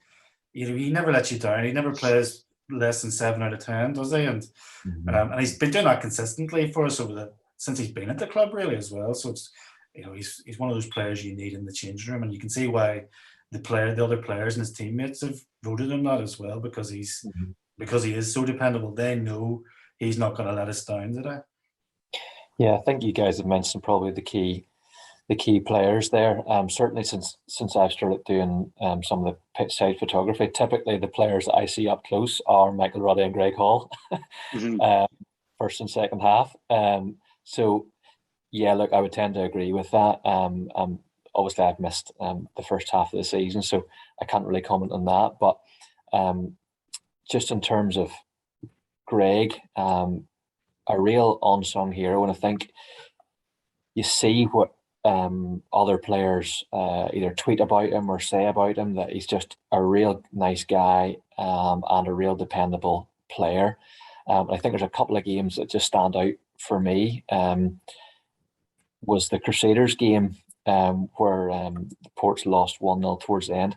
he never lets you down. He never plays less than 7 out of 10, does he? And and he's been doing that consistently for us since he's been at the club, really, as well. So it's he's one of those players you need in the changing room, and you can see why the other players and his teammates have voted him that as well, because he is so dependable. They know he's not going to let us down today. Yeah, I think you guys have mentioned probably the key players there. Certainly since I've started doing some of the pitch side photography, typically the players that I see up close are Michael Ruddy and Greg Hall, first and second half. So yeah, look, I would tend to agree with that. Obviously, I've missed the first half of the season, so I can't really comment on that. But just in terms of Greg, a real unsung hero, and I think you see what other players either tweet about him or say about him, that he's just a real nice guy and a real dependable player. I think there's a couple of games that just stand out for me. Was the Crusaders game where the Ports lost 1-0 towards the end.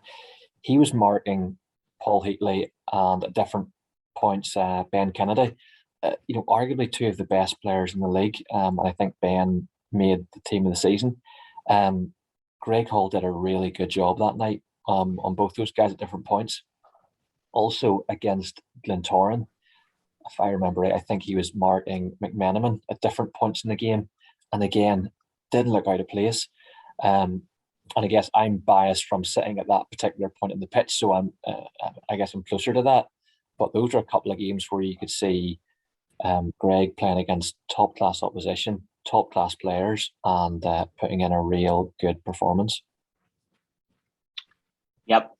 He was marking Paul Heatley and at different points Ben Kennedy. Arguably 2 of the best players in the league. I think Ben made the team of the season. Greg Hall did a really good job that night on both those guys at different points. Also against Glentoran, if I remember right, I think he was marking McMenamin at different points in the game, and again didn't look out of place. And I guess I'm biased from sitting at that particular point in the pitch, so I guess I'm closer to that. But those are a couple of games where you could see Greg playing against top class opposition, top class players, and putting in a real good performance. Yep,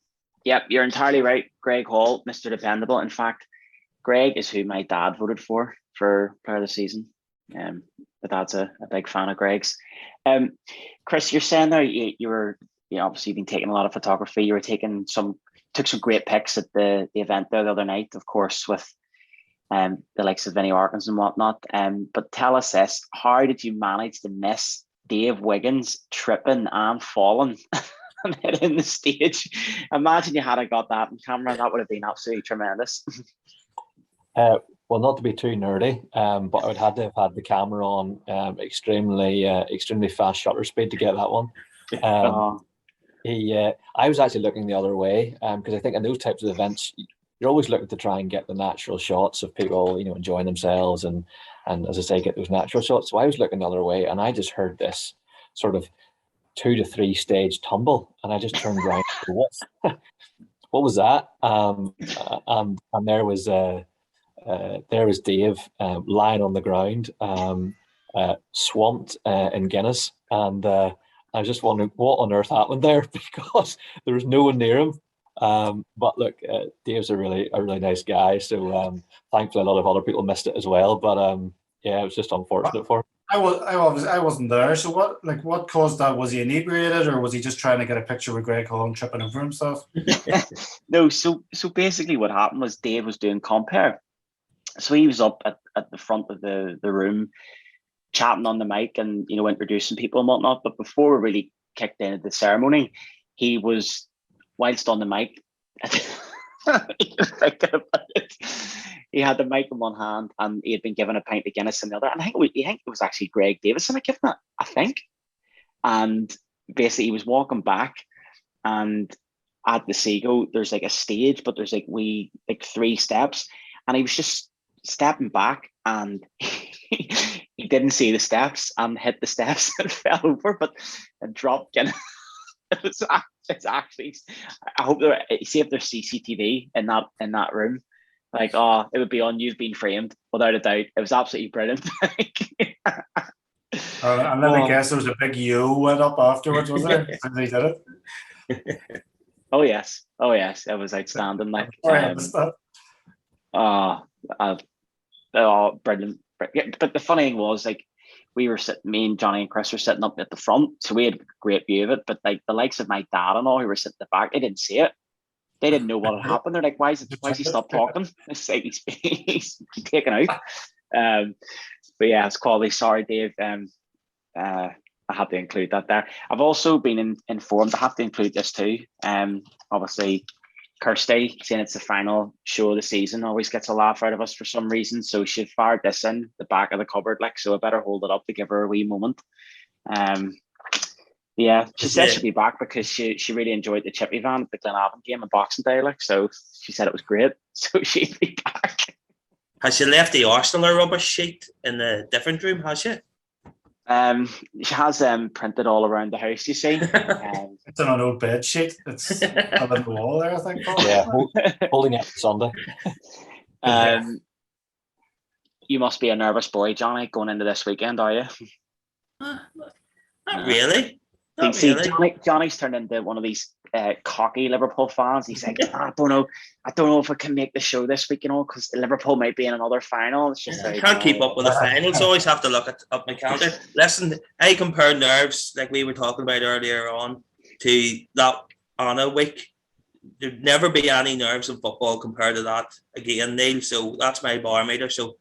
you're entirely right. Greg Hall, Mr. Dependable. In fact, Greg is who my dad voted for Player of the Season. My dad's a big fan of Greg's. Chris, you're saying there you were obviously been taking a lot of photography. You were took some great pics at the event there the other night, of course, with the likes of Vinnie Orkins and whatnot. But tell us this: how did you manage to miss Dave Wiggins tripping and falling in the stage? Imagine you had got that on camera. That would have been absolutely tremendous. Well, not to be too nerdy, but I would have to have had the camera on extremely fast shutter speed to get that one. I was actually looking the other way because I think in those types of events, you're always looking to try and get the natural shots of people, enjoying themselves and as I say, get those natural shots. So I was looking the other way, and I just heard this sort of 2 to 3 stage tumble, and I just turned around. What was that? And there was Dave lying on the ground, swamped in Guinness, and I was just wondering what on earth happened there, because there was no one near him. But look, Dave's a really nice guy, so thankfully a lot of other people missed it as well. But yeah, it was just unfortunate for him. I wasn't there. So what caused that? Was he inebriated, or was he just trying to get a picture with Greg Hall and tripping over himself? No, so basically what happened was Dave was doing compare. So he was up at the front of the room chatting on the mic and, you know, introducing people and whatnot. But before we really kicked into the ceremony, he was, whilst on the mic, thinking about it, he had the mic in one hand and he had been given a pint of Guinness in the other. And I think it was actually Greg Davison had given it, I think. And basically he was walking back, and at the Seago, there's like a stage, but there's like 3 steps. And he was just stepping back, and he didn't see the steps and hit the steps and fell over, but and dropped Guinness. It's actually, I hope see if there's CCTV in that room. Like, oh, it would be on You've Been Framed, without a doubt. It was absolutely brilliant. And then I guess there was a big yo went up afterwards, was there? Since he did it. Oh yes, it was outstanding. Like, brilliant. But the funny thing was, like, we were sitting, me and Jonny and Chris were sitting up at the front, so we had a great view of it. But like the likes of my dad and all who were sitting at the back, they didn't see it. They didn't know what had happened. They're like, why is he stopped talking? It's like he's taken out. But yeah, it's quality. Sorry, Dave. I had to include that there. I've also been informed, I have to include this too. Obviously, Kirsty, saying it's the final show of the season, always gets a laugh out of us for some reason. So she fired this in the back of the cupboard, like, so I better hold it up to give her a wee moment. Yeah, she said she'd be back because she really enjoyed the Chippy Van at the Glenavon game on Boxing Day, like, so she said it was great. So she'd be back. Has she left the Arsenal rubbish sheet in the different room, has she? She has printed all around the house, you see. It's on an old bed sheet. It's on the wall there, I think. Yeah, holding it Sunday. You must be a nervous boy, Jonny, going into this weekend, are you? Not really. See, Johnny's turned into one of these cocky Liverpool fans. He's like, I don't know if I can make the show this week, you know, because Liverpool might be in another final. It's just I can't keep up with the finals. Always have to look at my calendar. Listen, I compare nerves, like we were talking about earlier on, to that on a week. There'd never be any nerves in football compared to that again, Neil. So that's my barometer. So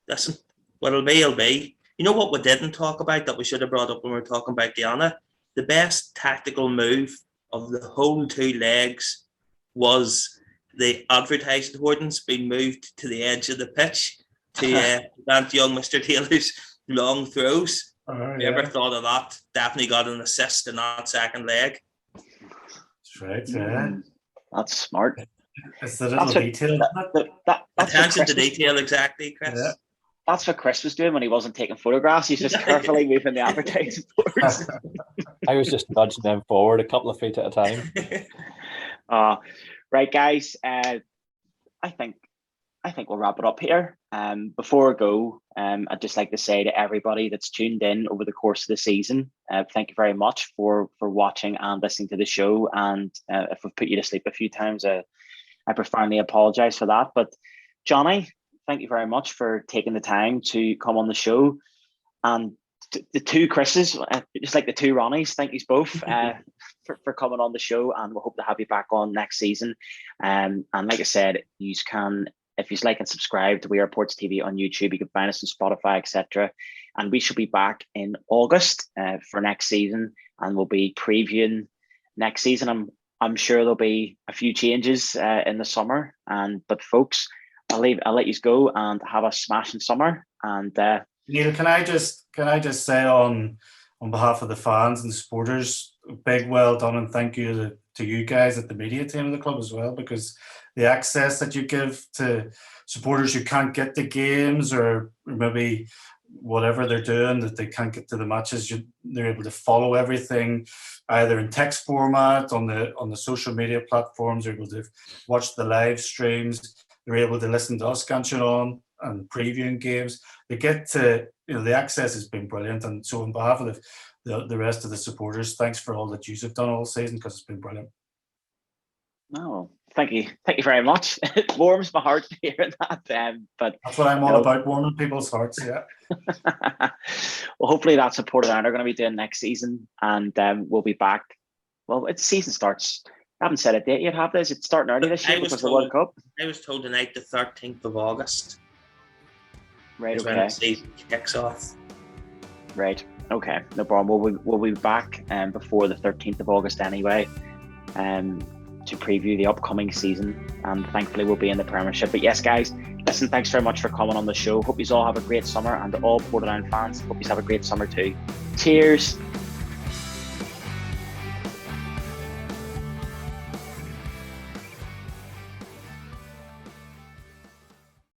listen, what'll be, it'll be. You know what we didn't talk about that we should have brought up when we were talking about Guyana? The best tactical move of the whole 2 legs was the advertising hoardings being moved to the edge of the pitch to prevent young Mr. Taylor's long throws. If you ever thought of that, definitely got an assist in that second leg. That's right, yeah. That's smart. It's the little detail. Attention to detail, exactly, Chris. Yeah. That's what Chris was doing when he wasn't taking photographs. He's just carefully moving the advertising boards. I was just nudging them forward a couple of feet at a time. Right, guys. I think we'll wrap it up here. Before I go, I'd just like to say to everybody that's tuned in over the course of the season, thank you very much for watching and listening to the show. And if we've put you to sleep a few times, I profoundly apologise for that. But Jonny, thank you very much for taking the time to come on the show. And the 2 Chris's, just like the 2 Ronnies, thank you both for coming on the show, and we'll hope to have you back on next season. And like I said, you can, if you like and subscribe to We Are Ports TV on YouTube, you can find us on Spotify, etc. And we should be back in August for next season, and we'll be previewing next season. I'm sure there'll be a few changes in the summer, but folks, I'll let you go and have a smashing summer. And Neil, can I just say on behalf of the fans and the supporters, a big well done and thank you to you guys at the media team of the club as well, because the access that you give to supporters who can't get the games or maybe whatever they're doing, that they can't get to the matches, they're able to follow everything either in text format on the social media platforms, they're able to watch the live streams, they're able to listen to us scanning on and previewing games. They get to, the access has been brilliant. And so on behalf of the rest of the supporters, thanks for all that you've done all season, because it's been brilliant. No, Thank you very much. It warms my heart to hear that. But that's what I'm all about, warming people's hearts. Yeah. Well, hopefully that's what Portadown are going to be doing next season, and we'll be back. Well, it's season starts. I haven't set a date yet, have they? Is it starting early this year because of the World Cup? I was told tonight the 13th of August. Right. Is okay. when the season kicks off. Right. Okay. No problem. We'll be back before the 13th of August anyway. To preview the upcoming season, and thankfully we'll be in the Premiership. But yes, guys, listen, thanks very much for coming on the show. Hope you all have a great summer, and all Portadown fans, hope you have a great summer too. Cheers.